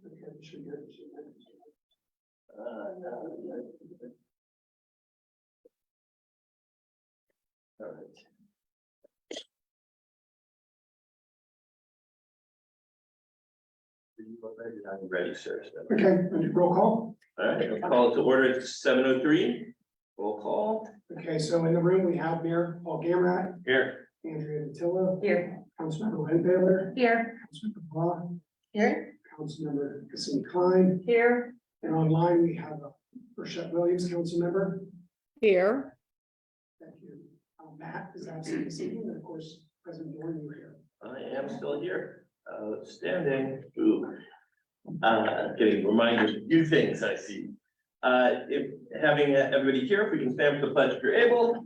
Okay, should good. No. All right. I'm ready, sir. Okay, roll call. All right, I'll call it to order at 7:03. Roll call. Okay, so in the room, we have Mayor Paul Gamrat, Here. Andrea Dattilo, Here. Councilmember Len Baylor, Here. Councilmember Blah, Here. Councilmember Kasim Khan, Here. and online we have Burchett Williams, council member. Here. Thank you. Matt is absent this evening, and of course, President Warren, you're here. I am still here. Standing. Ooh. Getting reminded of new things I see. If having everybody here, if we can stand for the pledge if you're able.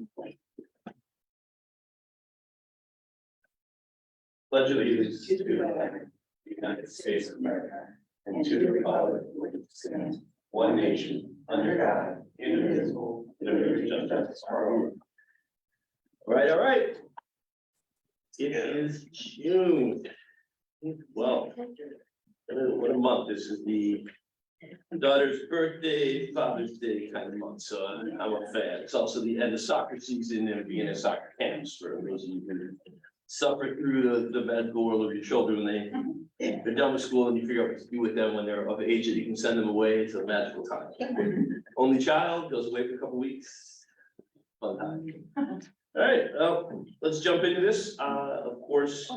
Pledge allegiance to the United States of America and to the republic which stands one nation under God, indivisible, with justice for all. All right. It is June. Well, what a month. This is the daughter's birthday, Father's Day kind of month, so I'm a fan. It's also the end of soccer season and beginning of soccer camps for those of you who suffer through the medical world of your children when they're done with school and you figure out what to do with them when they're of age that you can send them away. It's a magical time. Only child goes away for a couple weeks. Fun time. All right, let's jump into this. Of course,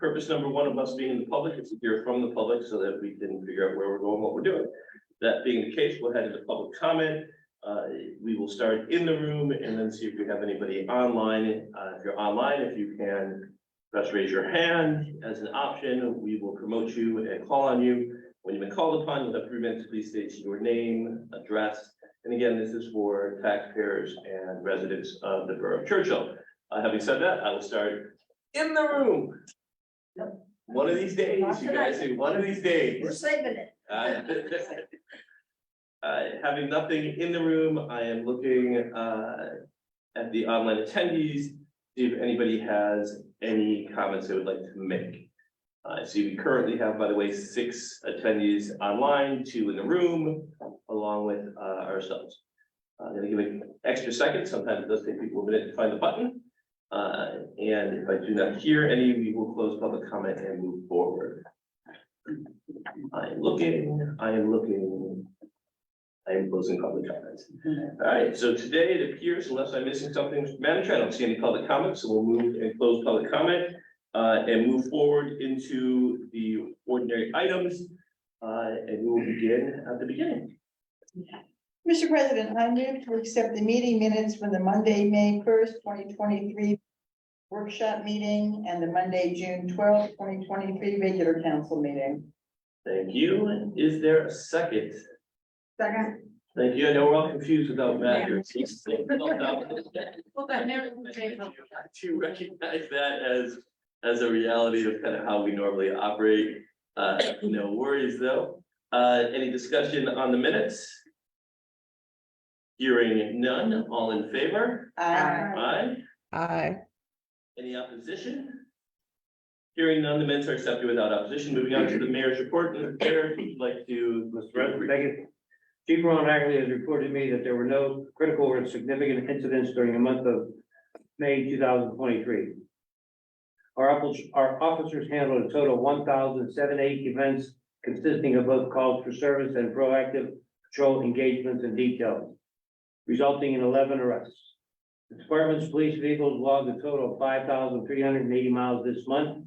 purpose number one of us being in the public is to hear from the public so that we can figure out where we're going, what we're doing. That being the case, we'll head into public comment. We will start in the room and then see if we have anybody online. If you're online, if you can just raise your hand as an option, we will promote you and call on you. When you've been called upon, you'll have 3 minutes. Please state your name, address. And again, this is for taxpayers and residents of the borough of Churchill. Having said that, I will start in the room. One of these days, you guys say one of these days. We're saving it. Having nothing in the room, I am looking at the online attendees, see if anybody has any comments they would like to make. I see we currently have, by the way, 6 attendees online, 2 in the room, along with ourselves. I'm gonna give it an extra second. Sometimes it does take people a minute to find the button. And if I do not hear any, we will close public comment and move forward. I am looking. I am closing public comments. All right, so today it appears, unless I'm missing something, Mr. Manager, I don't see any public comments, so we'll move and close public comment and move forward into the ordinary items. And we will begin at the beginning. Mr. President, I move to accept the meeting minutes for the Monday, May 1st, 2023 workshop meeting and the Monday, June 12th, 2023 regular council meeting. Thank you. Is there a second? Second. Thank you. I know we're all confused without Matt here. To recognize that as a reality of kind of how we normally operate. No worries though. Any discussion on the minutes? Hearing none, all in favor? Aye. Aye. Any opposition? Hearing none, the minutes are accepted without opposition. Moving on to the mayor's report. Mr. Chair, if you'd like to. Mr. President, thank you. Chief Ron Ackley has reported to me that there were no critical or significant incidents during the month of May 2023. Our officers handled a total of 1,078 events consisting of both calls for service and proactive patrol engagements and details, resulting in 11 arrests. The department's police vehicles logged a total of 5,380 miles this month,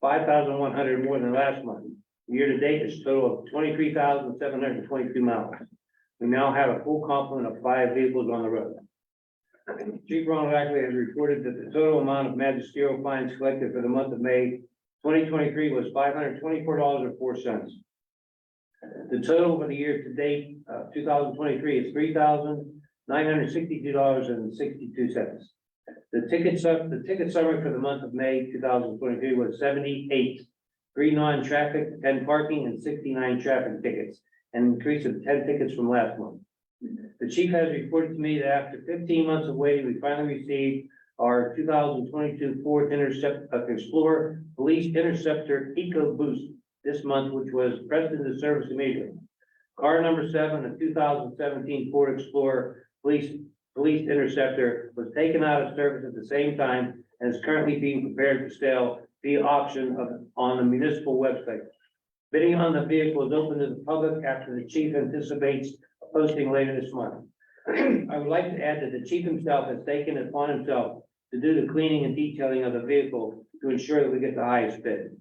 5,100 more than last month. Year to date, it's a total of 23,722 miles. We now have a full complement of 5 vehicles on the road. Chief Ronald Ackley has reported that the total amount of magisterial fines collected for the month of May 2023 was $524.04. The total for the year to date, 2023 is $3,962.62. The ticket summary for the month of May 2023 was 78, 3 non-traffic, 10 parking, and 69 traffic tickets, an increase of 10 tickets from last month. The chief has reported to me that after 15 months of waiting, we finally received our 2022 Ford Explorer Police Interceptor EcoBoost this month, which was pressed into service immediately. Car number 7, a 2017 Ford Explorer Police Interceptor, was taken out of service at the same time and is currently being prepared for sale via auction on the municipal website. Bidding on the vehicle is open to the public after the chief anticipates a posting later this month. I would like to add that the chief himself has taken it upon himself to do the cleaning and detailing of the vehicle to ensure that we get the highest bid.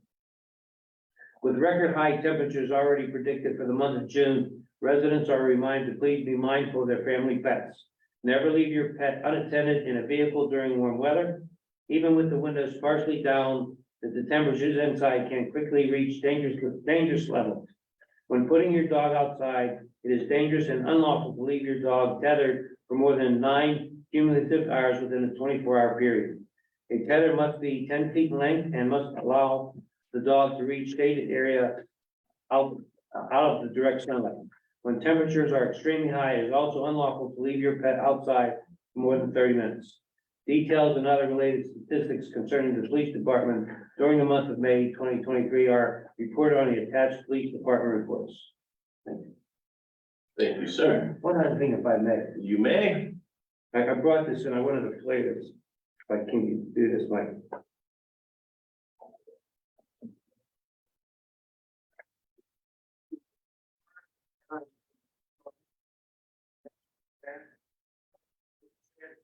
With record high temperatures already predicted for the month of June, residents are reminded to please be mindful of their family pets. Never leave your pet unattended in a vehicle during warm weather. Even with the windows partially down, the temperatures inside can quickly reach dangerous levels. When putting your dog outside, it is dangerous and unlawful to leave your dog tethered for more than 9 cumulative hours within a 24-hour period. A tether must be 10 feet in length and must allow the dog to reach shaded area out of the direct sunlight. When temperatures are extremely high, it is also unlawful to leave your pet outside for more than 30 minutes. Details and other related statistics concerning the police department during the month of May 2023 are reported on the attached police department reports. Thank you. Thank you, sir. One other thing, if I may, You may. I brought this and I wanted to play this. But can you do this, Mike?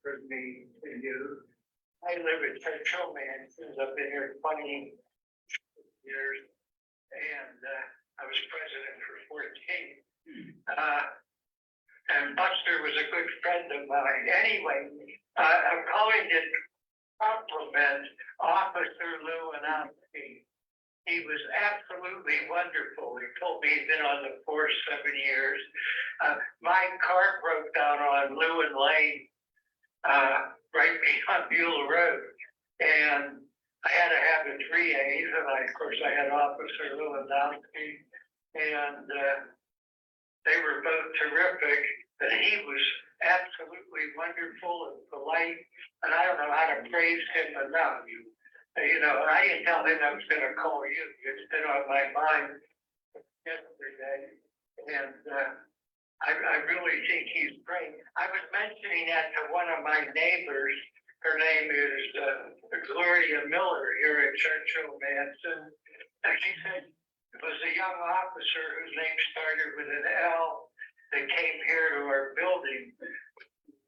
For me to do. I live in Churchill Mansions. I've been here 20 years, and I was president for 14. And Buster was a good friend of mine. Anyway, I'm calling to compliment Officer Lewandowski. He was absolutely wonderful. He told me he'd been on the force 7 years. My car broke down on Lewin Lane. Right beyond Beulah Road. And I had to have the 3As, and of course, I had Officer Lewandowski, and they were both terrific. And he was absolutely wonderful and polite, and I don't know how to praise him enough. You know, I didn't tell him I was going to call you. It's been on my mind yesterday, and I really think he's great. I was mentioning that to one of my neighbors. Her name is Gloria Miller here at Churchill Mansion. And she said it was a young officer whose name started with an L that came here to our building.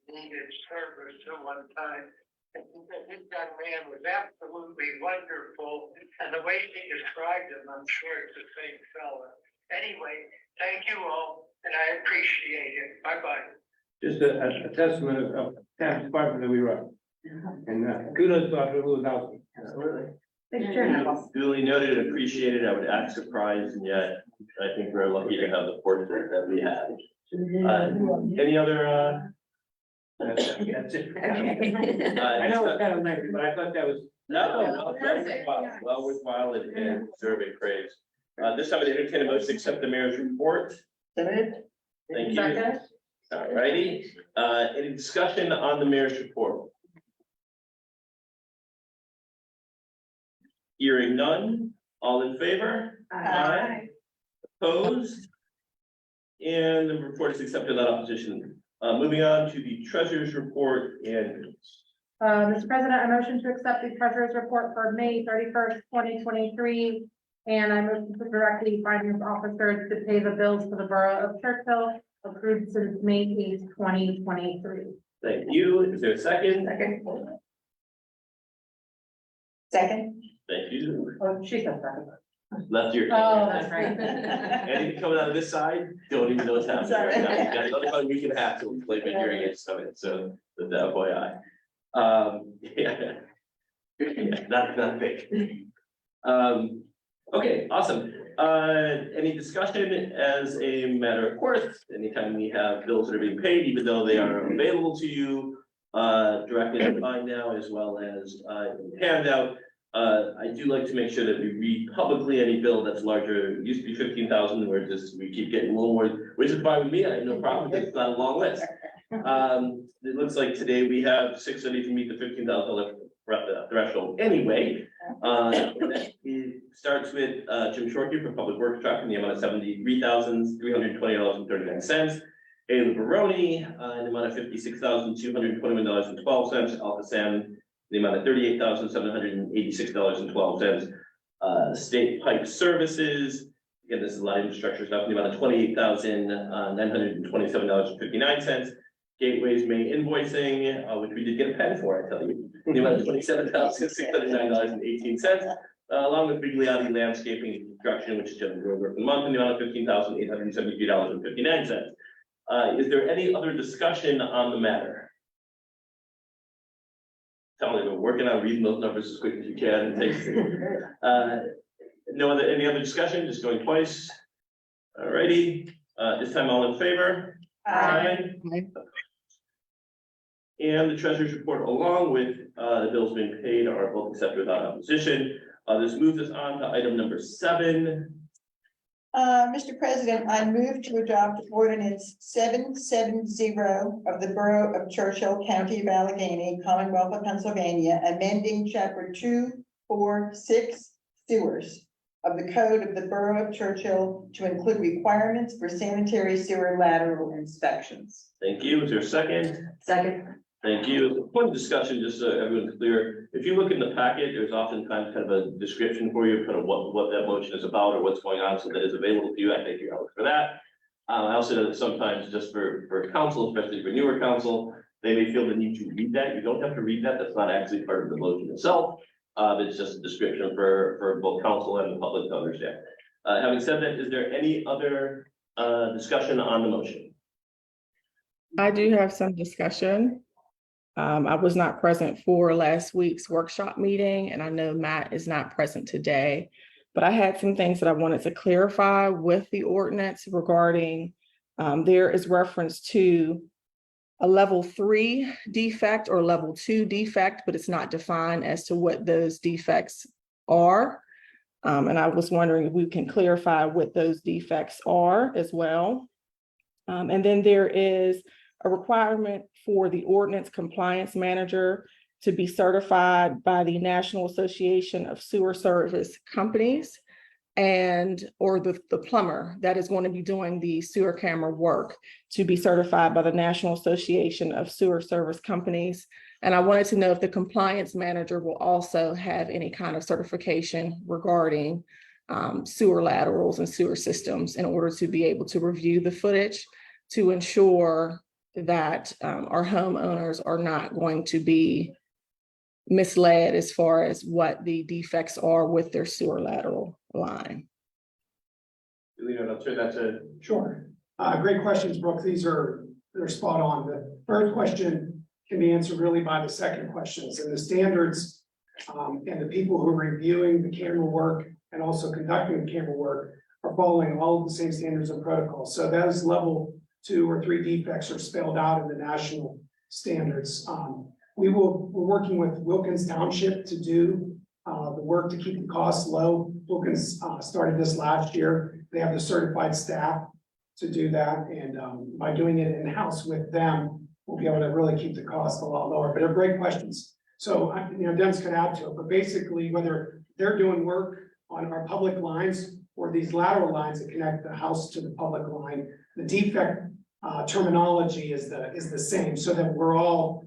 Needed service at one time. And she said this young man was absolutely wonderful. And the way she described him, I'm sure it's the same fella. Anyway, thank you all. And I appreciate it. Bye-bye. Just a testament of that department that we run. And kudos to Dr. Lewandowski. Absolutely. Thanks, Chair. Duly noted and appreciated. I would act surprised, and yet I think we're lucky to have the portrait that we have. Any other? That's it. I I know it's kind of nice, but I thought that was. No, well worthwhile and deserving praise. This time I entertain a motion to accept the mayor's report. Thank you. Second. All righty. Any discussion on the mayor's report? Hearing none, all in favor? Aye. Opposed? And the report is accepted without opposition. Moving on to the treasurer's report and. Mr. President, I motion to accept the treasurer's report for May 31st, 2023. And I motion to direct the finance officer to pay the bills for the borough of Churchill approved since May 8th, 2023. Thank you. Is there a second? Second. Thank you. Oh, she said second. Left ear. Oh, that's right. Anything coming out of this side, don't even know what's happening right now. We've got another about a week and a half till we play my hearing aids come in, so with that FYI. Yeah. Yeah, not big. Okay, awesome. Any discussion as a matter of course, anytime we have bills that are being paid, even though they are available to you directly online now, as well as handout. I do like to make sure that we read publicly any bill that's larger. It used to be 15,000, where we keep getting a little more, which is fine with me. I have no problem. It's not a long list. It looks like today we have 6 that need to meet the $15,000 threshold anyway. That is starts with Jim Shorkey for Public Works truck in the amount of $73,320.39. Ayla Baroni in the amount of $56,221.12. Alpha Sam, the amount of $38,786.12. State Pipe Services, again, this is a lot of infrastructure stuff, in the amount of $28,927.59. Gateways Main Invoicing, which we did get a pen for, I tell you, in the amount of $27,609.18. Along with Bigliotti Landscaping and Construction, which is generally road work of the month, in the amount of $15,873.59. Is there any other discussion on the matter? Tell me, we're working on reading those numbers as quick as you can. It takes, any other discussion? Just going twice. All righty. This time, all in favor? Aye. And the treasurer's report, along with the bills being paid, are both accepted without opposition. This moves us on to item number 7. Mr. President, I move to adopt ordinance 770 of the Borough of Churchill, County of Allegheny, Commonwealth of Pennsylvania, amending chapter 246 sewers of the code of the Borough of Churchill to include requirements for sanitary sewer lateral inspections. Thank you. Is there a second? Second. Thank you. Point of discussion, just so everyone's clear. If you look in the packet, there's oftentimes kind of a description for you, kind of what that motion is about or what's going on, so that is available to you. I thank you all for that. I also know that sometimes just for council, especially for newer council, they may feel the need to read that. You don't have to read that. That's not actually part of the motion itself. It's just a description for both council and the public to understand. Having said that, is there any other discussion on the motion? I do have some discussion. I was not present for last week's workshop meeting, and I know Matt is not present today, but I had some things that I wanted to clarify with the ordinance regarding, there is reference to a level 3 defect or level 2 defect, but it's not defined as to what those defects are. And I was wondering if we can clarify what those defects are as well. And then there is a requirement for the ordinance compliance manager to be certified by the National Association of Sewer Service Companies or the plumber that is going to be doing the sewer camera work to be certified by the National Association of Sewer Service Companies. And I wanted to know if the compliance manager will also have any kind of certification regarding sewer laterals and sewer systems in order to be able to review the footage to ensure that our homeowners are not going to be misled as far as what the defects are with their sewer lateral line. I'll turn that to. Sure. Great questions, Brooke. They're spot on. The first question can be answered really by the second questions, and the standards and the people who are reviewing the camera work and also conducting the camera work are following all of the same standards and protocols. So those level 2 or 3 defects are spelled out in the national standards. We're working with Wilkins Township to do the work to keep the costs low. Wilkins started this last year. They have the certified staff to do that, and by doing it in-house with them, we'll be able to really keep the cost a lot lower. But they're great questions. So Dennis could add to it, but basically, whether they're doing work on our public lines or these lateral lines that connect the house to the public line, the defect terminology is the same, so that we're all,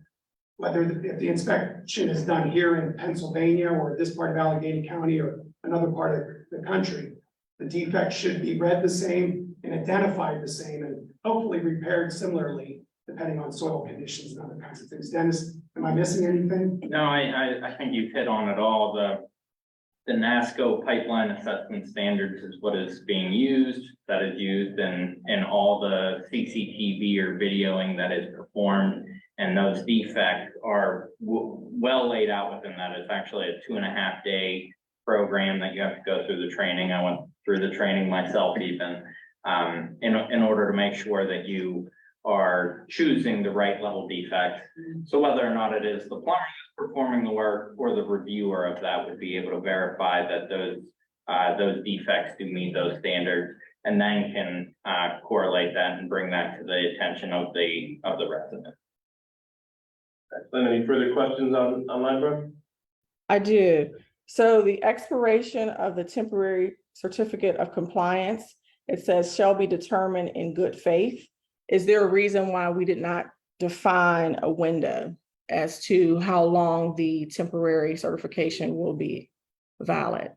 if the inspection is done here in Pennsylvania or this part of Allegheny County or another part of the country, the defect should be read the same and identified the same and hopefully repaired similarly, depending on soil conditions and other kinds of things. Dennis, am I missing anything? No, I think you've hit on it all. The NASCO pipeline assessment standards is what is being used, that is used in all the CCTV or videoing that is performed. And those defects are well laid out within that. It's actually a 2.5-day program that you have to go through the training. I went through the training myself even, in order to make sure that you are choosing the right level defect. So whether or not it is the plumber performing the work or the reviewer of that would be able to verify that those defects do meet those standards, and then can correlate that and bring that to the attention of the resident. Excellent. Any further questions online, Brooke? I do. So the expiration of the temporary certificate of compliance, it says shall be determined in good faith. Is there a reason why we did not define a window as to how long the temporary certification will be valid?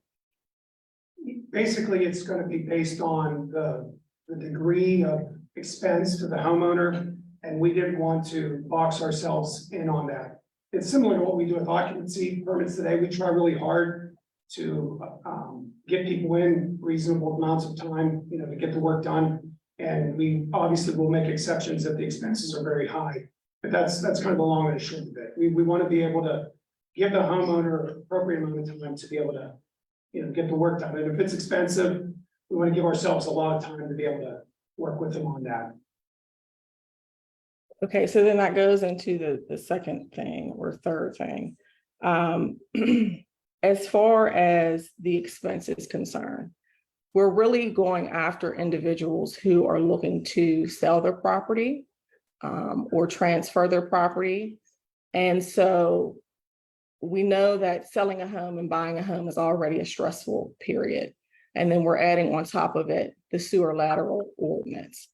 Basically, it's gonna be based on the degree of expense to the homeowner, and we didn't want to box ourselves in on that. It's similar to what we do with occupancy permits today. We try really hard to get people in reasonable amounts of time, you know, to get the work done. And we obviously will make exceptions if the expenses are very high. But that's kind of the long and short of it. We want to be able to give the homeowner appropriate amount of time to be able to, you know, get the work done. And if it's expensive, we want to give ourselves a lot of time to be able to work with them on that. Okay, so then that goes into the second thing or third thing. As far as the expense is concerned, we're really going after individuals who are looking to sell their property or transfer their property. And so we know that selling a home and buying a home is already a stressful period. And then we're adding on top of it the sewer lateral ordinance.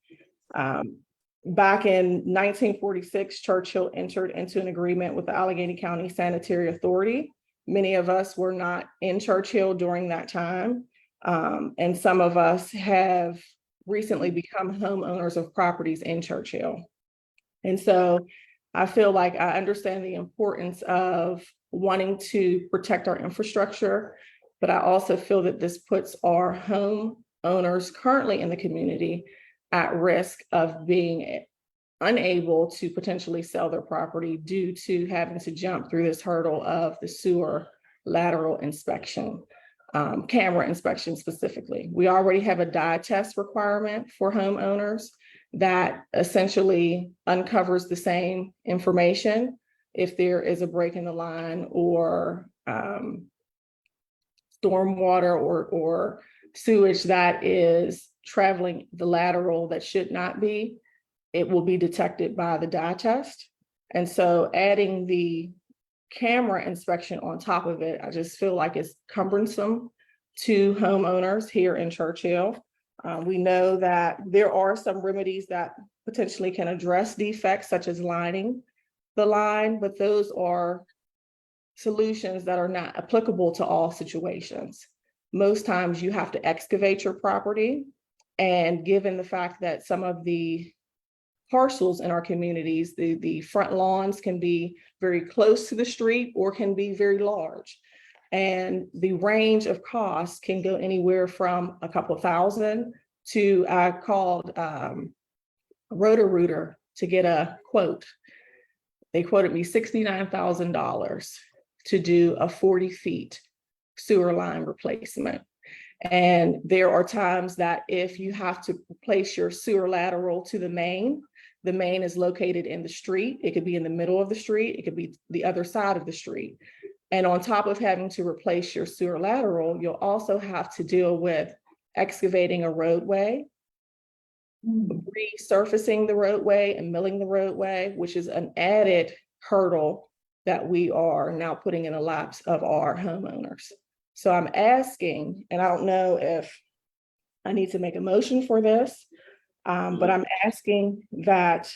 Back in 1946, Churchill entered into an agreement with the Allegheny County Sanitary Authority. Many of us were not in Churchill during that time. And some of us have recently become homeowners of properties in Churchill. And so I feel like I understand the importance of wanting to protect our infrastructure, but I also feel that this puts our homeowners currently in the community at risk of being unable to potentially sell their property due to having to jump through this hurdle of the sewer lateral inspection, camera inspection specifically. We already have a dye test requirement for homeowners that essentially uncovers the same information if there is a break in the line or stormwater or sewage that is traveling the lateral that should not be, it will be detected by the dye test. And so adding the camera inspection on top of it, I just feel like it's cumbersome to homeowners here in Churchill. We know that there are some remedies that potentially can address defects such as lining the line, but those are solutions that are not applicable to all situations. Most times you have to excavate your property. And given the fact that some of the parcels in our communities, the front lawns can be very close to the street or can be very large. And the range of costs can go anywhere from a couple thousand to I called Roto-Rooter to get a quote. They quoted me $69,000 to do a 40 feet sewer line replacement. And there are times that if you have to place your sewer lateral to the main is located in the street. It could be in the middle of the street. It could be the other side of the street. And on top of having to replace your sewer lateral, you'll also have to deal with excavating a roadway, resurfacing the roadway and milling the roadway, which is an added hurdle that we are now putting in the laps of our homeowners. So I'm asking, and I don't know if I need to make a motion for this, but I'm asking that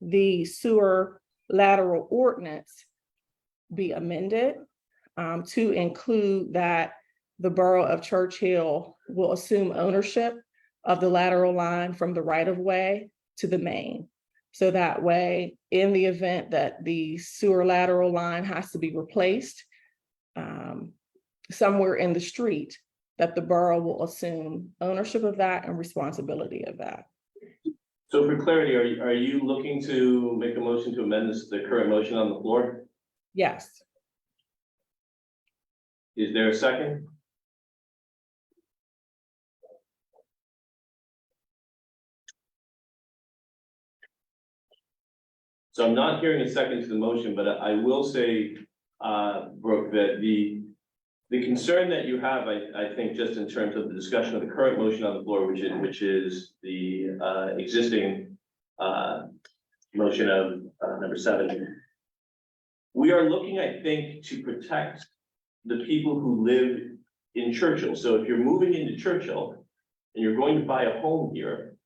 the sewer lateral ordinance be amended to include that the borough of Churchill will assume ownership of the lateral line from the right of way to the main. So that way, in the event that the sewer lateral line has to be replaced somewhere in the street, that the borough will assume ownership of that and responsibility of that. So for clarity, are you looking to make a motion to amend the current motion on the floor? Yes. Is there a second? So I'm not hearing a second to the motion, but I will say, Brooke, that the concern that you have, I think, just in terms of the discussion of the current motion on the floor, which is the existing motion of number 7. We are looking, I think, to protect the people who live in Churchill. So if you're moving into Churchill and you're going to buy a home here,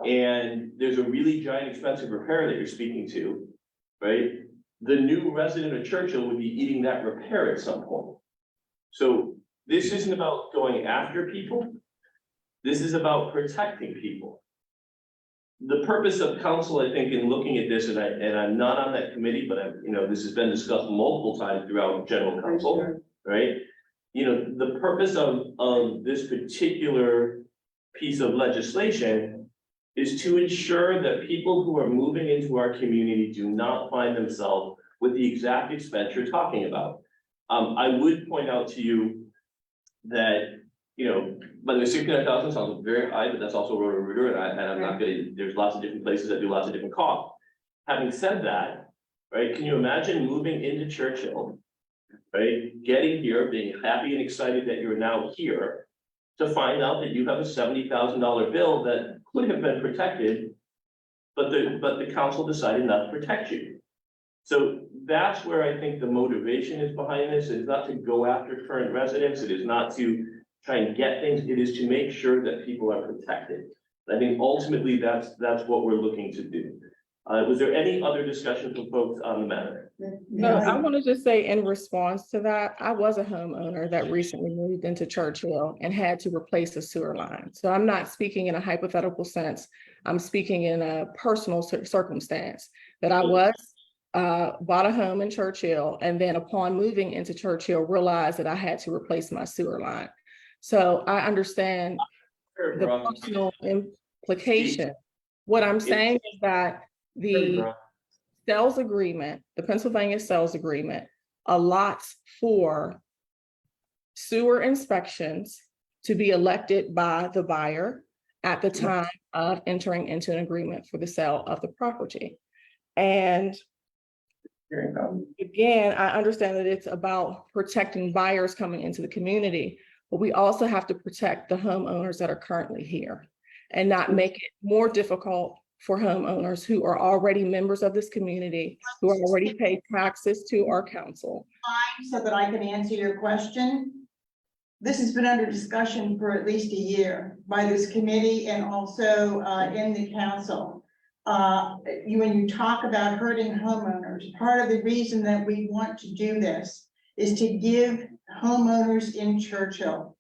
and there's a really giant expensive repair that you're speaking to, right? The new resident of Churchill would be eating that repair at some point. So this isn't about going after people. This is about protecting people. The purpose of council, I think, in looking at this, and I'm not on that committee, but this has been discussed multiple times throughout general council, right? The purpose of this particular piece of legislation is to ensure that people who are moving into our community do not find themselves with the exact expense you're talking about. I would point out to you that, by the way, 69,000 sounds very high, but that's also Roto-Rooter, and I'm not there's lots of different places that do lots of different costs. Having said that, right, can you imagine moving into Churchill, right, getting here, being happy and excited that you're now here, to find out that you have a $70,000 bill that could have been protected, but the council decided not to protect you. So that's where I think the motivation is behind this. It is not to go after current residents. It is not to try and get things. It is to make sure that people are protected. I think ultimately that's what we're looking to do. Was there any other discussion from folks on the matter? No, I want to just say in response to that, I was a homeowner that recently moved into Churchill and had to replace a sewer line. So I'm not speaking in a hypothetical sense. I'm speaking in a personal circumstance that I was bought a home in Churchill, and then upon moving into Churchill, realized that I had to replace my sewer line. So I understand the personal implication. What I'm saying is that the sales agreement, the Pennsylvania sales agreement, allots for sewer inspections to be elected by the buyer at the time of entering into an agreement for the sale of the property. And again, I understand that it's about protecting buyers coming into the community, but we also have to protect the homeowners that are currently here and not make it more difficult for homeowners who are already members of this community, who already pay taxes to our council. So that I can answer your question. This has been under discussion for at least a year by this committee and also in the council. When you talk about hurting homeowners, part of the reason that we want to do this is to give homeowners in Churchill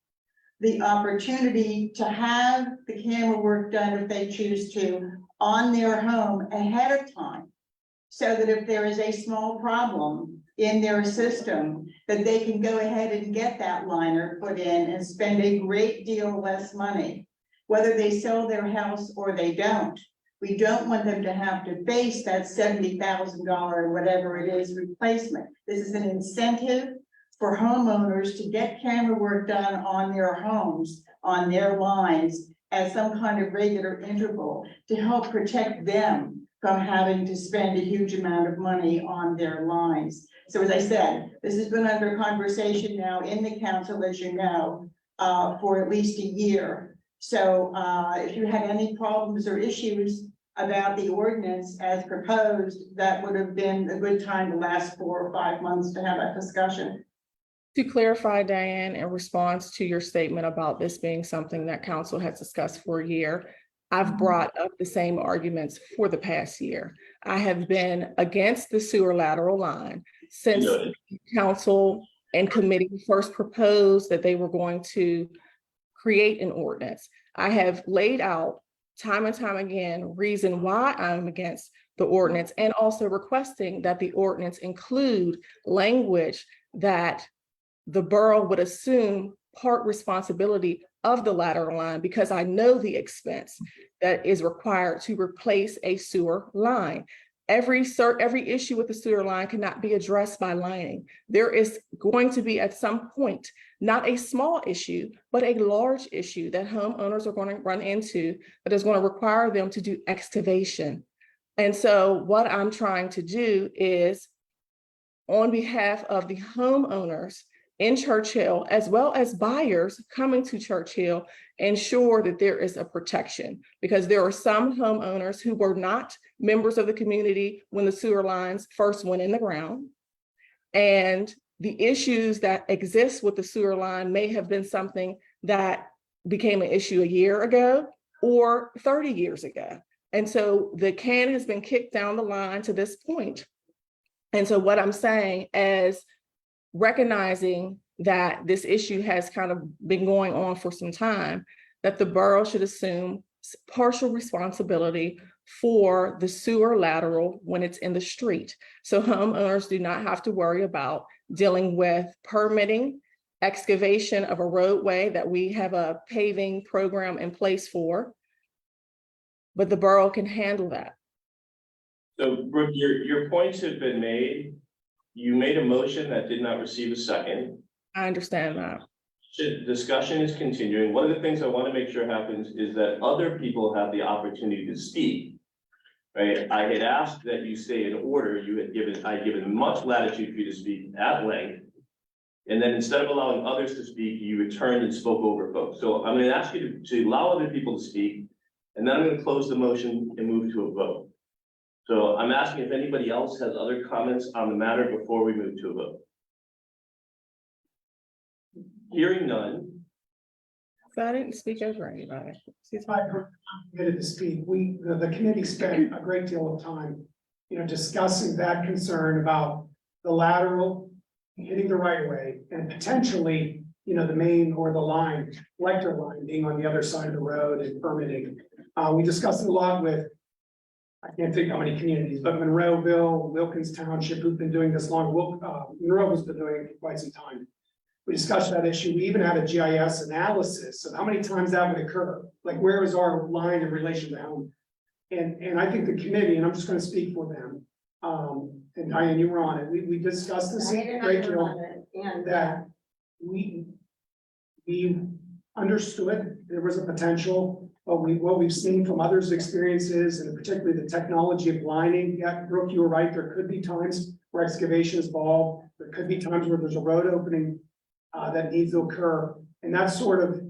the opportunity to have the camera work done if they choose to on their home ahead of time, so that if there is a small problem in their system, that they can go ahead and get that liner put in and spend a great deal less money, whether they sell their house or they don't. We don't want them to have to face that $70,000 or whatever it is replacement. This is an incentive for homeowners to get camera work done on their homes, on their lines, at some kind of regular interval to help protect them from having to spend a huge amount of money on their lines. So as I said, this has been under conversation now in the council, as you know, for at least a year. So if you had any problems or issues about the ordinance as proposed, that would have been a good time the last 4 or 5 months to have that discussion. To clarify, Diane, in response to your statement about this being something that council has discussed for a year, I've brought up the same arguments for the past year. I have been against the sewer lateral line since council and committee first proposed that they were going to create an ordinance. I have laid out time and time again reason why I'm against the ordinance, and also requesting that the ordinance include language that the borough would assume part responsibility of the lateral line, because I know the expense that is required to replace a sewer line. Every issue with the sewer line cannot be addressed by lining. There is going to be at some point, not a small issue, but a large issue that homeowners are going to run into that is going to require them to do excavation. And so what I'm trying to do is, on behalf of the homeowners in Churchill, as well as buyers coming to Churchill, ensure that there is a protection, because there are some homeowners who were not members of the community when the sewer lines first went in the ground. And the issues that exist with the sewer line may have been something that became an issue a year ago or 30 years ago. And so the can has been kicked down the line to this point. And so what I'm saying is recognizing that this issue has kind of been going on for some time, that the borough should assume partial responsibility for the sewer lateral when it's in the street. So homeowners do not have to worry about dealing with permitting, excavation of a roadway that we have a paving program in place for, but the borough can handle that. So Brooke, your points have been made. You made a motion that did not receive a second. I understand that. Discussion is continuing. One of the things I want to make sure happens is that other people have the opportunity to speak. Right? I had asked that you stay in order. I'd given much latitude for you to speak at length. And then instead of allowing others to speak, you returned and spoke over folks. So I'm going to ask you to allow other people to speak, and then I'm going to close the motion and move to a vote. So I'm asking if anybody else has other comments on the matter before we move to a vote. Hearing none. So I didn't speak over anybody. Excuse me. I permitted to speak. The committee spent a great deal of time, discussing that concern about the lateral hitting the right of way and potentially, the main or the line, collector line being on the other side of the road and permitting. We discussed it a lot with, I can't think how many communities, but Monroeville, Wilkins Township, who've been doing this long. Monroeville's been doing it for quite some time. We discussed that issue. We even had a GIS analysis of how many times that would occur. Like, where is our line in relation to home? And I think the committee, and I'm just going to speak for them, and Diane, you were on it. We discussed this a great deal, that we understood there was a potential, but what we've seen from others' experiences, and particularly the technology of lining. Yeah, Brooke, you were right. There could be times where excavation is involved. There could be times where there's a road opening that needs to occur. And that's sort of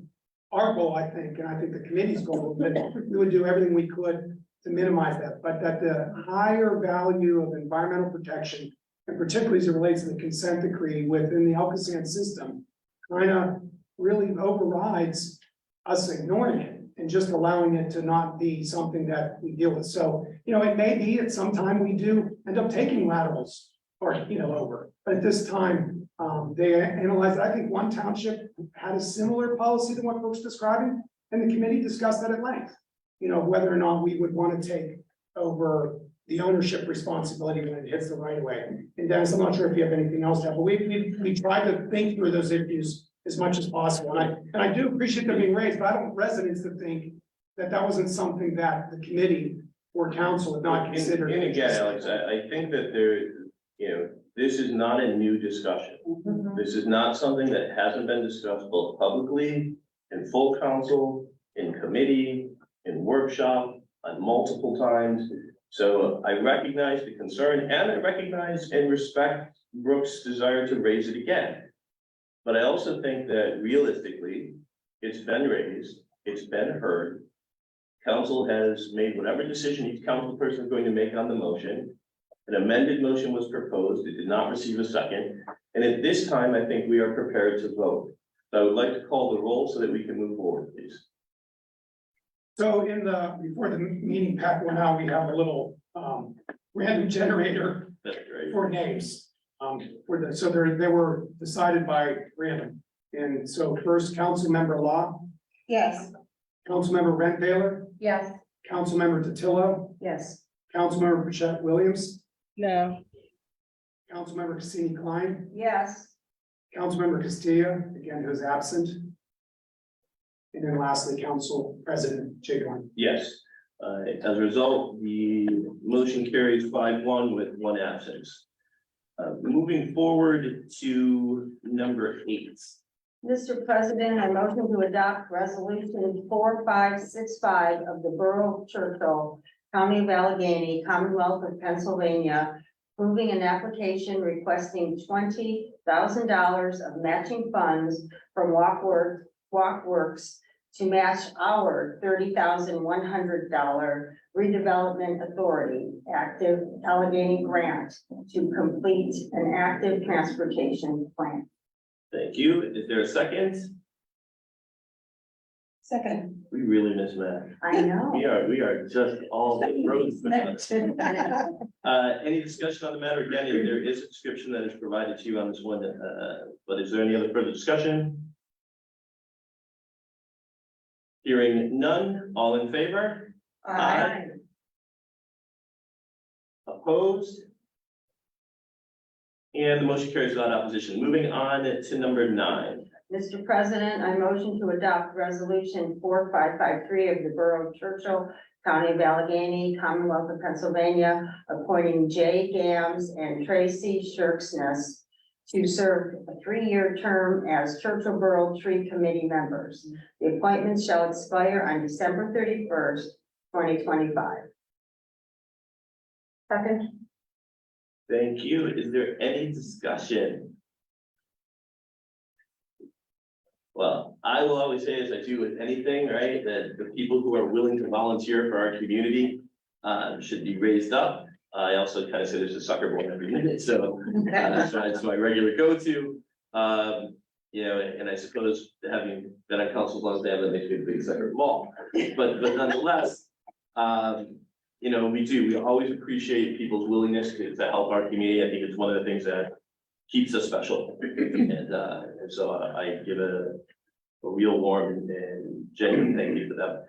our goal, I think, and I think the committee's goal, that we would do everything we could to minimize that, but that the higher value of environmental protection, and particularly as it relates to the consent decree within the Alcoasand system, kind of really overrides us ignoring it and just allowing it to not be something that we deal with. So, it may be at some time we do end up taking laterals or, over, but at this time, they analyzed it. I think one township had a similar policy to what folks describing, and the committee discussed that at length. Whether or not we would want to take over the ownership responsibility when it hits the right of way. And Dennis, I'm not sure if you have anything else to add, but we tried to think through those issues as much as possible. And I do appreciate them being raised, but I don't want residents to think that that wasn't something that the committee or council had not considered. And again, Alex, I think that this is not a new discussion. Mhm. This is not something that hasn't been discussed both publicly, in full council, in committee, in workshop, on multiple times. So I recognize the concern, and I recognize and respect Brooke's desire to raise it again. But I also think that realistically, it's been raised, it's been heard. Council has made whatever decision each council person is going to make on the motion. An amended motion was proposed. It did not receive a second. And at this time, I think we are prepared to vote. So I would like to call the roll so that we can move forward, please. So before the meeting pack went out, we have a little random generator That's great. for names. So they were decided by random. And so first, Councilmember Law, Yes. Councilmember Rent-Taylor, Yes. Councilmember Totillo, Yes. Councilmember Bichette Williams, No. Councilmember Cassini Klein, Yes. Councilmember Castilla, again, who's absent. And then lastly, Council President Jay Glenn. Yes. As a result, the motion carries 5-1 with one absence. Moving forward to number 8. Mr. President, I motion to adopt resolution 4565 of the Borough of Churchill, County of Allegheny, Commonwealth of Pennsylvania, approving an application requesting $20,000 of matching funds from WalkWorks to match our $30,100 redevelopment authority active Allegheny grant to complete an active transportation plan. Thank you. Is there a second? Second. We really miss Matt. I know. We are just all the roads. Any discussion on the matter? Again, there is a description that is provided to you on this one, but is there any other further discussion? Hearing none, all in favor? Aye. Opposed? And the motion carries without opposition. Moving on to number 9. Mr. President, I motion to adopt resolution 4553 of the Borough of Churchill, County of Allegheny, Commonwealth of Pennsylvania, appointing Jay Gams and Tracy Shirksness to serve a 3-year term as Churchill Borough Tree Committee members. The appointments shall expire on December 31st, 2025. Second. Thank you. Is there any discussion? Well, I will always say, as I do with anything, right, that the people who are willing to volunteer for our community should be raised up. I also kind of say there's a soccer ball every minute, so that's my regular go-to. You know, and I suppose having been on council as long as I have, that makes me a big sucker of ball. But nonetheless, you know, we always appreciate people's willingness to help our community. I think it's one of the things that keeps us special. And so I give a real warm and genuine thank you for that.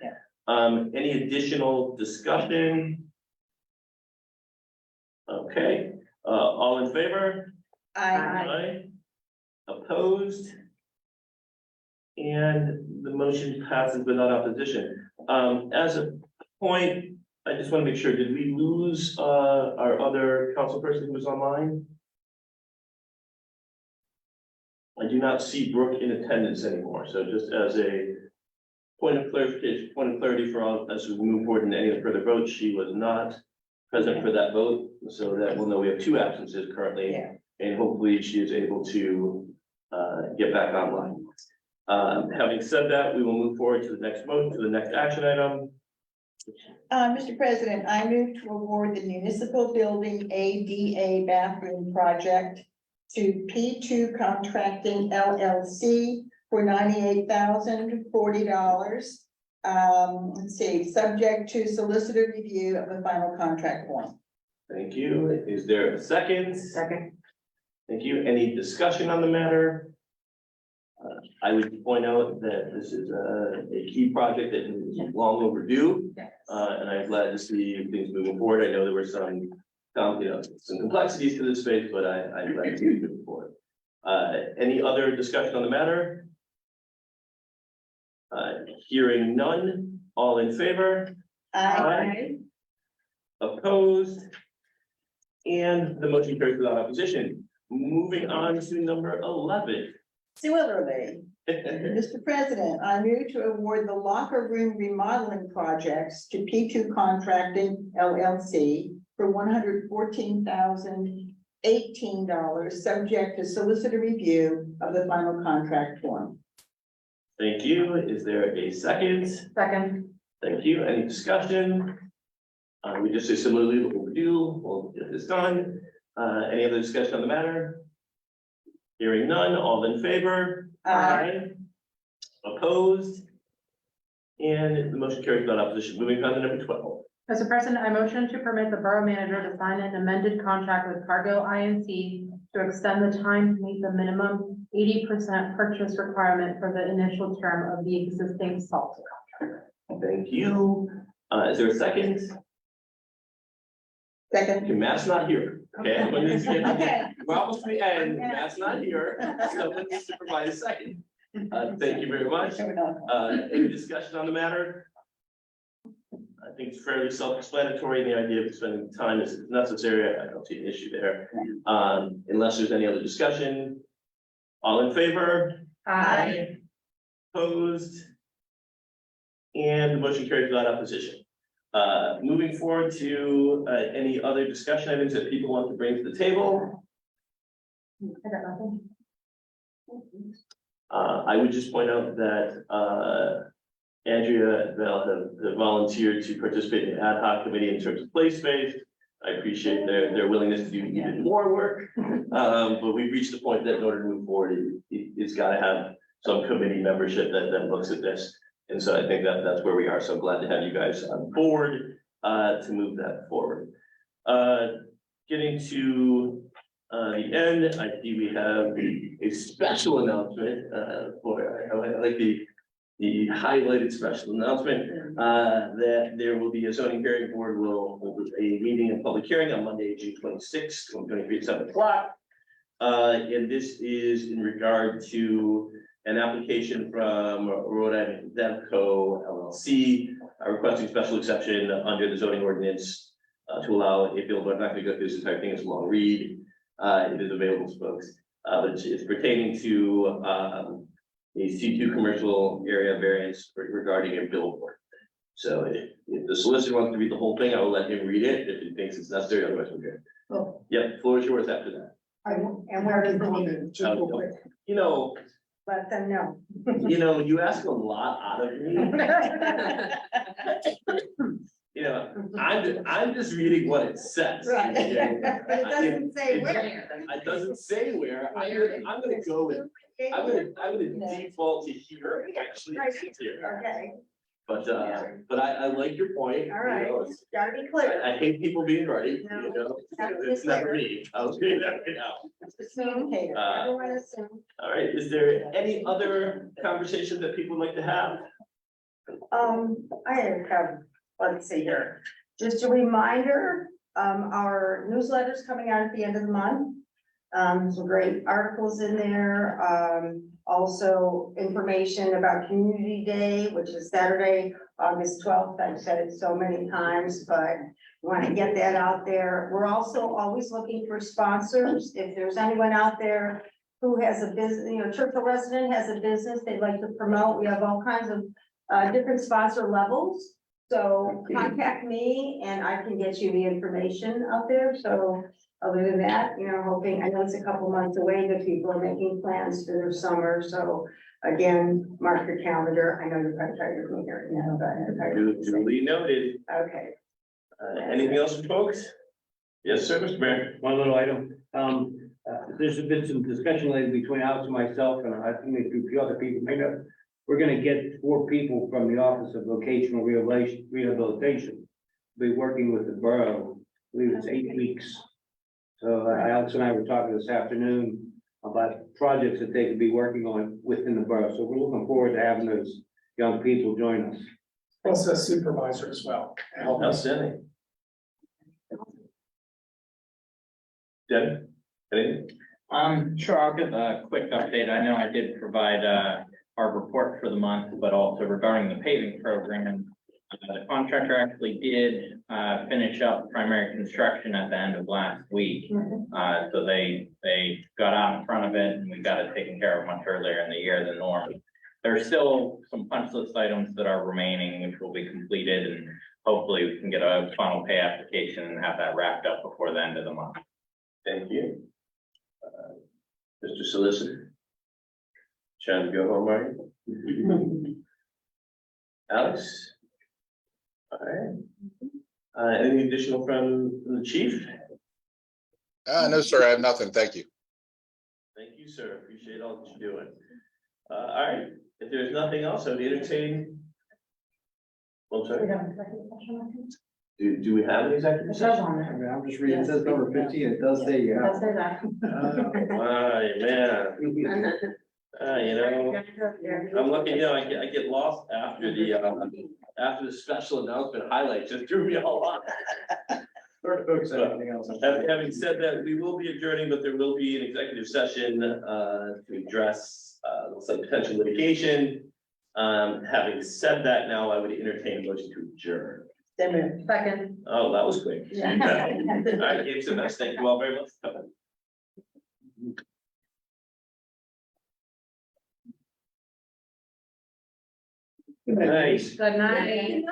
Any additional discussion? Okay, all in favor? Aye. Opposed? And the motion passes without opposition. As a point, I just want to make sure, did we lose our other council person who was online? I do not see Brooke in attendance anymore, so just as a point of clarification, point of clarity for all, as we move forward in any further votes, she was not present for that vote, so that we'll know we have 2 absences currently, and hopefully she is able to get back online. Having said that, we will move forward to the next vote, to the next action item. Mr. President, I move to award the municipal building ADA bathroom project to P2 Contracting LLC for $98,040. Let's see, subject to solicitor review of the final contract form. Thank you. Is there a second? Second. Thank you. Any discussion on the matter? I would point out that this is a key project that is long overdue, and I'm glad to see things moving forward. I know there were some complexities to this space, but I'm glad to see it moving forward. Any other discussion on the matter? Hearing none, all in favor? Aye. Opposed? And the motion carries without opposition. Moving on to number 11. Similarly, Mr. President, I move to award the locker room remodeling projects to P2 Contracting LLC for $114,018, subject to solicitor review of the final contract form. Thank you. Is there a second? Second. Thank you. Any discussion? We just say similarly what we'll do. We'll get this done. Any other discussion on the matter? Hearing none, all in favor? Aye. Opposed? And the motion carries without opposition. Moving on to number 12. Mr. President, I motion to permit the borough manager to sign an amended contract with Cargo Inc. to extend the time to meet the minimum 80% purchase requirement for the initial term of the existing salt contract. Thank you. Is there a second? Second. Okay, Matt's not here. Okay, everyone needs to get- Okay. we're almost to the end. Matt's not here. Someone needs to provide a second. Thank you very much. Any discussion on the matter? I think it's fairly self-explanatory. The idea of spending time is necessary. I don't see an issue there. Unless there's any other discussion. All in favor? Aye. Opposed? And the motion carries without opposition. Moving forward to any other discussion items that people want to bring to the table. I got nothing. I would just point out that Andrea and Val have volunteered to participate in the ad hoc committee in terms of play space. I appreciate their willingness to do even more work. But we've reached the point that in order to move forward, it's gotta have some committee membership that looks at this. And so I think that's where we are. So glad to have you guys on board, to move that forward. Getting to, the end, I see we have a special announcement, I like the highlighted special announcement, that there will be a zoning hearing board will hold a meeting and public hearing on Monday, June 26th, 2023 at 7 o'clock. And this is in regard to an application from Rhode Island Devco LLC, requesting special exception under the zoning ordinance to allow a field, but I'm not gonna go through this entire thing, it's a long read. It is available to folks, but it's pertaining to a C2 commercial area variance regarding a billboard. So if the solicitor wants to read the whole thing, I will let him read it if he thinks it's necessary, otherwise we're good. Oh. Yep, floor is yours after that. And where is the meeting? Just real quick. You know, Let them know. you ask a lot out of me. I'm just reading what it says. Right. okay? But it doesn't say It- where. It doesn't say where. I'm gonna go with, I'm gonna default to here, actually, it's here. Okay, But I like your point. all right, you know, gotta be clear. I hate people being right, No. you know, Gotta be it's never clear. me, I'll say that right now. Communicator, everyone assume. All right, is there any other conversation that people would like to have? I have, let's see here, just a reminder, our newsletter's coming out at the end of the month. Some great articles in there, also information about Community Day, which is Saturday, August 12th. I've said it so many times, but want to get that out there. We're also always looking for sponsors. If there's anyone out there who has a business, Churchill resident has a business they'd like to promote, we have all kinds of different sponsor levels. So contact me and I can get you the information out there. So other than that, hoping, I know it's a couple months away, but people are making plans for their summer. So again, mark your calendar. I know you're probably tired of me here now, but. Duly noted. Okay. Anything else from folks? Yes, sir, Mr. Mayor. One little item, there's been some discussion lately between Alex and myself, and I think maybe a few other people may know. We're gonna get 4 people from the Office of Vocational Rehabilitation. Be working with the borough, I believe it's 8 weeks. So Alex and I were talking this afternoon about projects that they could be working on within the borough. So we're looking forward to having those young people join us. Also a supervisor as well. Outstanding. Deb, anything? Sure, I'll give a quick update. I know I did provide, our report for the month, but also regarding the paving program. The contractor actually did, finish up primary construction at the end of last week. So they got out in front of it and we got it taken care of much earlier in the year than normal. There's still some punch list items that are remaining, which will be completed, and hopefully we can get a final pay application and have that wrapped up before the end of the month. Thank you. Mr. Solicitor. Trying to go home, right? Alex? All right. Anything additional from the chief? No, sir, I have nothing. Thank you. Thank you, sir. Appreciate all that you're doing. All right, if there's nothing else, I would entertain. Well, sorry, do we have an executive session? I'm just reading, it says number 15, it does say, yeah. Let's say that. My man. I'm looking, I get lost after the special announcement highlight, just threw me all off. Anything else? Having said that, we will be adjourning, but there will be an executive session to address some potential litigation. Having said that, now I would entertain a motion to adjourn. Second. Oh, that was quick. Yeah. All right, Gabe, so nice. Thank you all very much. Nice. Good night.